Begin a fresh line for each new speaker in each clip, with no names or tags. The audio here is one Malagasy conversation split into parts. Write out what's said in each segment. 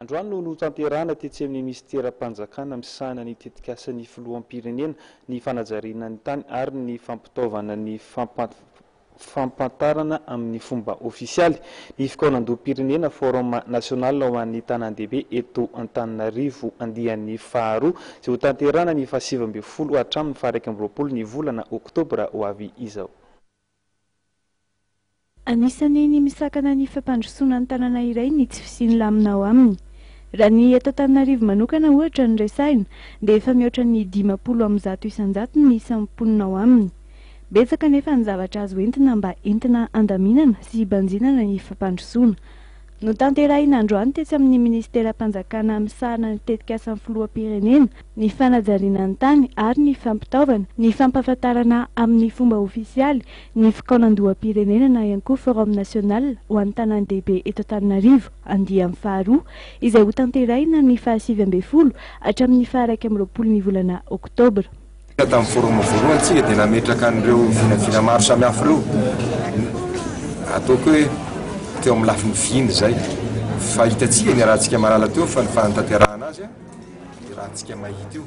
Androany no notanterahana tetsy amin'ny ministera-panjakana misahana ny tetikasan'ny filoham-pirenena ny fanajariana ny tany ary ny fampitaovana ny fampantarana amin'ny fomba ofisialy ny fikaonan-doha-pirenena forum national ho an'ny tanan-dehibe eto Antananarivo andian'ny faharoa izay ho tanterahana ny 20 hatramin'ny 1 ny volana oktobra ho avy izao.
Anisany ny misakana ny fampandrosoana ny tanàna iray ny tsy fisiany lamina ao aminy. Raha ny eto Antananarivo manokana ohatra ny resaina dia efa mihoatra ny 50 isan-jato ny isan'ny mponina ao aminy. Betsaka nefa ny zavatra azo entina mba entina andaminana sy hibanjinana ny fampandrosoana. No tanterahina androany tetsy amin'ny ministera-panjakana misahana ny tetikasan'ny filoham-pirenena ny fanajariana ny tany ary ny fampitaovana ny fampahafantarana amin'ny fomba ofisialy ny fikaonan-doha-pirenena na ihany koa forum national ho an'ny tanan-dehibe eto Antananarivo andian'ny faharoa izay ho tanterahina ny 20 hatramin'ny 21 ny volana oktobra.
Tamin'ny forum voalohany tsika dia nametraka an'ireo vinavina maro samihafa ireo ataoko hoe teo amin'ny lafiny viny zay fa hitantsika ny rahantsika marala teo fa ny fanantanterahana azy dia rahantsika mahita io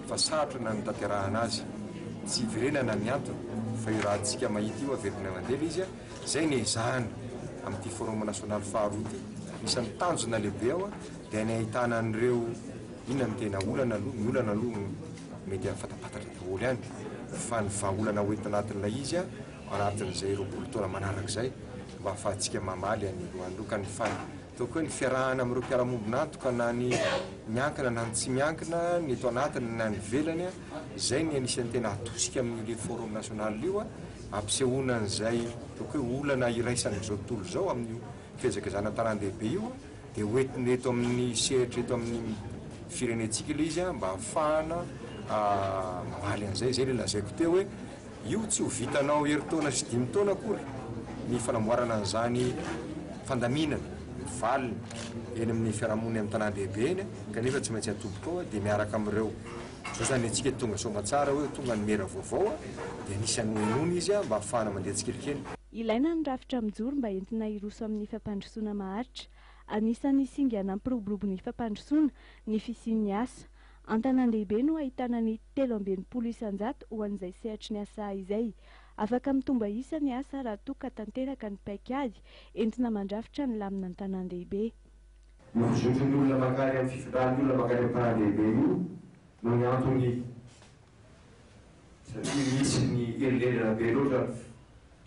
fa sarotra na nitanterahana azy tsy iverenana ny antony fa io rahantsika mahita io averina mandela izy zay ny ezahana amin'ity forum national faharoa ity misy ny tanjona lehibe ao dia ny ahitana an'ireo inona ny tena olana aloha ny olana aloha mety fatapatatra daholo ihany fa ny vahaolana ho entina anatin'ilay izy anatin'izay 20 taona manarak'izay mba ahafahantsika mamaly anylohanloka ny fany taoko hoe ny fiarahana amin'ireo mpiara-mombonantoka na ny miankina na ny tsy miankina ny eto anatiny na ny velany zay ny anisan'ny tena atosika amin'ile forum national io ampisehoana an'izay taoko hoe olana iraisan'izao tontolo zao amin'ny fihezakazana tanan-dehibe io dia hoentiny eto amin'ny sehatra eto amin'ny firenentsika ilay izy mba ahafahana mamaly an'izay zay le lazaiko teo hoe io tsy ho vitanao herintaona sy 5 taona akory ny fanamboarana an'izany fandaminana valiny eny amin'ny fiarahamoniny amin'ny tanan-dehibe eny kanefa tsy maintsy atoboka ao dia miaraka amin'ireo zao zany antsika tonga somatsara hoe tonga ny mera vaovao dia anisan'ny hoenona izy mba ahafahana mandeha tsikelikely.
Ilaina ny rafitra mijoro mba entina hiroso amin'ny fampandrosoana maharitra. Anisan'ny singa nampiroborobo ny fampandrosoana ny fisian'ny asa. Antanàn-dehibe no ahitana ny 30 isan-jato ho an'izay sehatry ny asa izay. Afaka mitomba isa ny asa raha toa ka tanteraka ny paikady entina mandrafitra ny lamina ny tanan-dehibe.
Mivozotry ny olona makary amin'ny fifidian'ny olona makary amin'ny tanan-dehibe io no ny antony satria misy ny elelena be loatra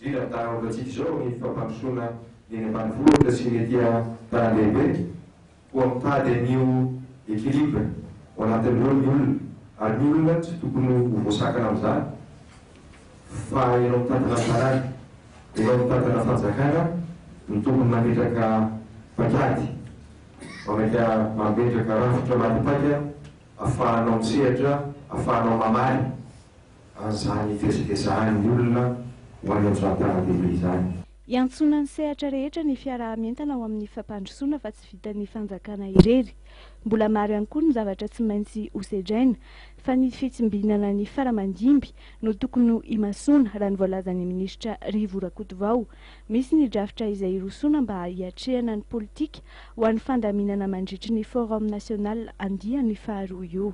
indrindra taran'olotsika izao ny fampandrosoana eny ambanivohitra sy ny etỳ tanan-dehibe ho mitady an'io ekilibra ao anatin'ireo ny olona ary ny olona tsy tokony ho voasakana amin'izany fa ianao mitantana tarany ianao mitantana fanjakana ny tokony mametraka paikady mametraka rafitra matipaika ahafahanao misehatra ahafahanao mamaly an'izany fiezakezahany olona ho any amin'izany tanan-dehibe izany.
Iantsona ny sehatra rehetra ny fiarah-mientana ao amin'ny fampandrosoana fa tsy vitan'ny fanjakana irery. Mbola maro ihany koa ny zavatra tsy maintsy hosedraina fa ny fitsimbinana ny faramandimby no tokony himasona raha ny voalazan'ny minisitra Rivo Rakotovao. Misy ny drafitra izay rosoana mba hiatrehana ny politika ho an'ny fandaminana mandritry ny forum national andian'ny faharoa io.